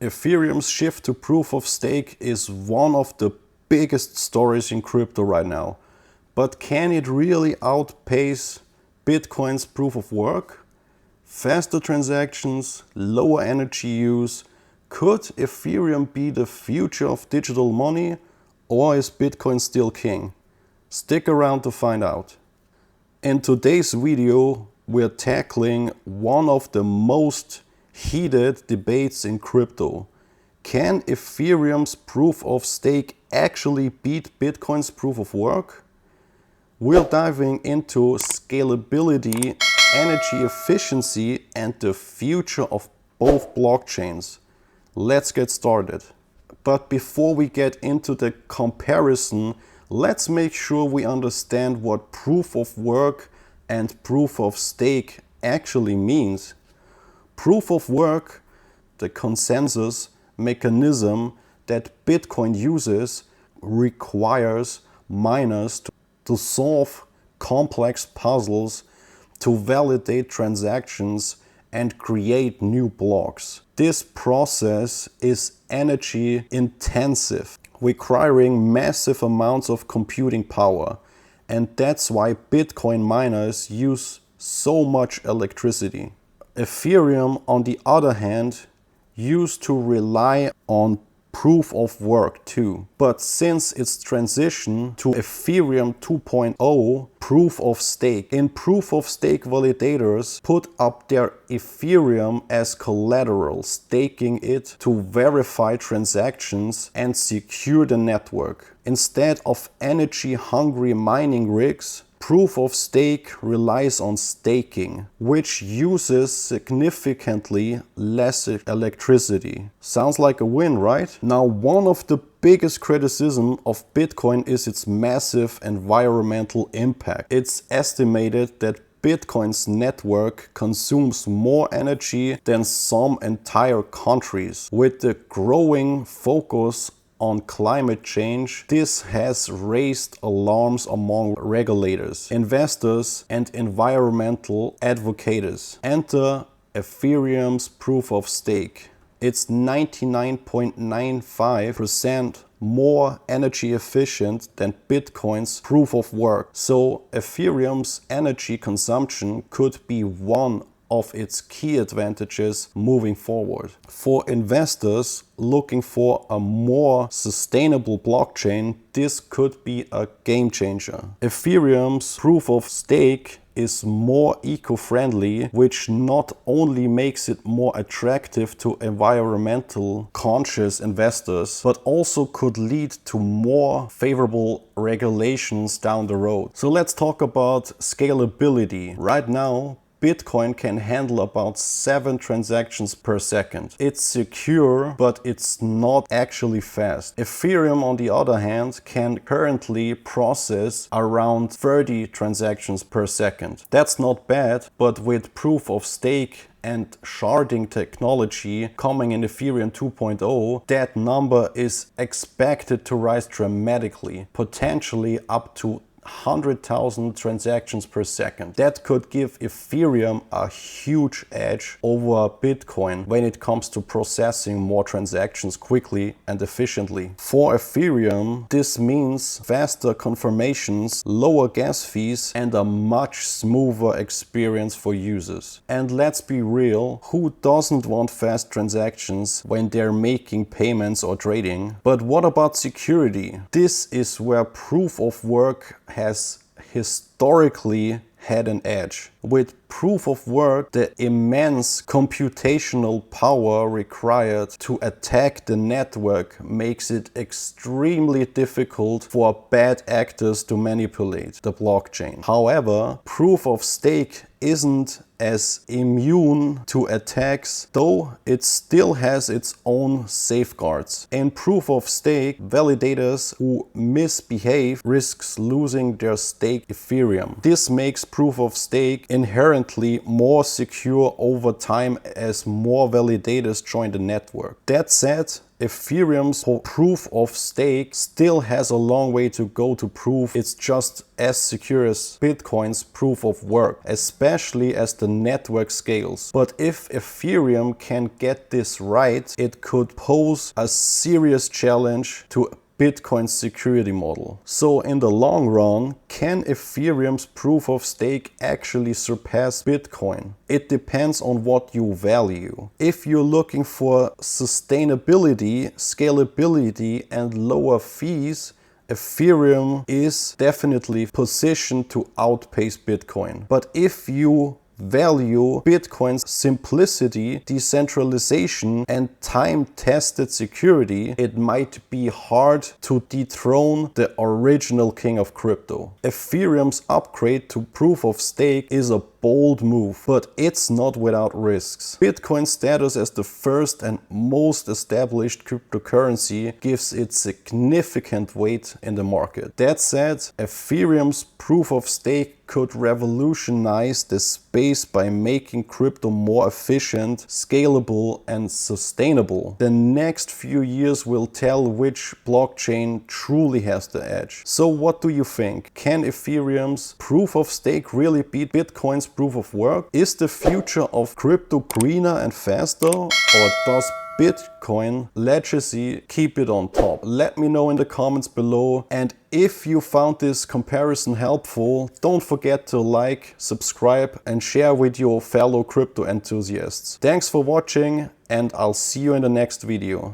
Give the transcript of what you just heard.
Ethereum's shift to proof of stake is one of the biggest stories in crypto right now. But can it really outpace Bitcoin's proof of work? Faster transactions, lower energy use. Could Ethereum be the future of digital money, or is Bitcoin still king? Stick around to find out. In today's video, we're tackling one of the most heated debates in crypto. Can Ethereum's proof of stake actually beat Bitcoin's proof of work? We're diving into scalability, energy efficiency, and the future of both blockchains. Let's get started. But before we get into the comparison, let's make sure we understand what proof of work and proof of stake actually means. Proof of work, the consensus mechanism that Bitcoin uses, requires miners to solve complex puzzles, to validate transactions and create new blocks. This process is energy intensive, requiring massive amounts of computing power, and that's why Bitcoin miners use so much electricity. Ethereum, on the other hand, used to rely on proof of work too. But since its transition to Ethereum 2.0, proof of stake, in proof of stake validators put up their Ethereum as collateral, staking it to verify transactions and secure the network. Instead of energy-hungry mining rigs, proof of stake relies on staking, which uses significantly less electricity. Sounds like a win, right? Now, one of the biggest criticism of Bitcoin is its massive environmental impact. It's estimated that Bitcoin's network consumes more energy than some entire countries. With the growing focus on climate change, this has raised alarms among regulators, investors, and environmental advocates. Enter Ethereum's proof of stake. It's 99.95% more energy efficient than Bitcoin's proof of work. So Ethereum's energy consumption could be one of its key advantages moving forward. For investors looking for a more sustainable blockchain, this could be a game changer. Ethereum's proof of stake is more eco-friendly, which not only makes it more attractive to environmental conscious investors, but also could lead to more favorable regulations down the road. So let's talk about scalability. Right now, Bitcoin can handle about 7 transactions per second. It's secure, but it's not actually fast. Ethereum, on the other hand, can currently process around 30 transactions per second. That's not bad, but with proof of stake and sharding technology coming in Ethereum 2.0, that number is expected to rise dramatically, potentially up to 100,000 transactions per second. That could give Ethereum a huge edge over Bitcoin when it comes to processing more transactions quickly and efficiently. For Ethereum, this means faster confirmations, lower gas fees, and a much smoother experience for users. And let's be real, who doesn't want fast transactions when they're making payments or trading? But what about security? This is where proof of work has historically had an edge. With proof of work, the immense computational power required to attack the network makes it extremely difficult for bad actors to manipulate the blockchain. However, proof of stake isn't as immune to attacks, though it still has its own safeguards. In proof of stake, validators who misbehave risks losing their stake Ethereum. This makes proof of stake inherently more secure over time as more validators join the network. That said, Ethereum's proof of stake still has a long way to go to prove it's just as secure as Bitcoin's proof of work, especially as the network scales. But if Ethereum can get this right, it could pose a serious challenge to Bitcoin's security model. So in the long run, can Ethereum's proof of stake actually surpass Bitcoin? It depends on what you value. If you're looking for sustainability, scalability, and lower fees, Ethereum is definitely positioned to outpace Bitcoin. But if you value Bitcoin's simplicity, decentralization, and time-tested security, it might be hard to dethrone the original king of crypto. Ethereum's upgrade to proof of stake is a bold move, but it's not without risks. Bitcoin's status as the first and most established cryptocurrency gives it significant weight in the market. That said, Ethereum's proof of stake could revolutionize the space by making crypto more efficient, scalable, and sustainable. The next few years will tell which blockchain truly has the edge. So what do you think? Can Ethereum's proof of stake really beat Bitcoin's proof of work? Is the future of crypto greener and faster, or does Bitcoin legacy keep it on top? Let me know in the comments below, and if you found this comparison helpful, don't forget to like, subscribe, and share with your fellow crypto enthusiasts. Thanks for watching, and I'll see you in the next video.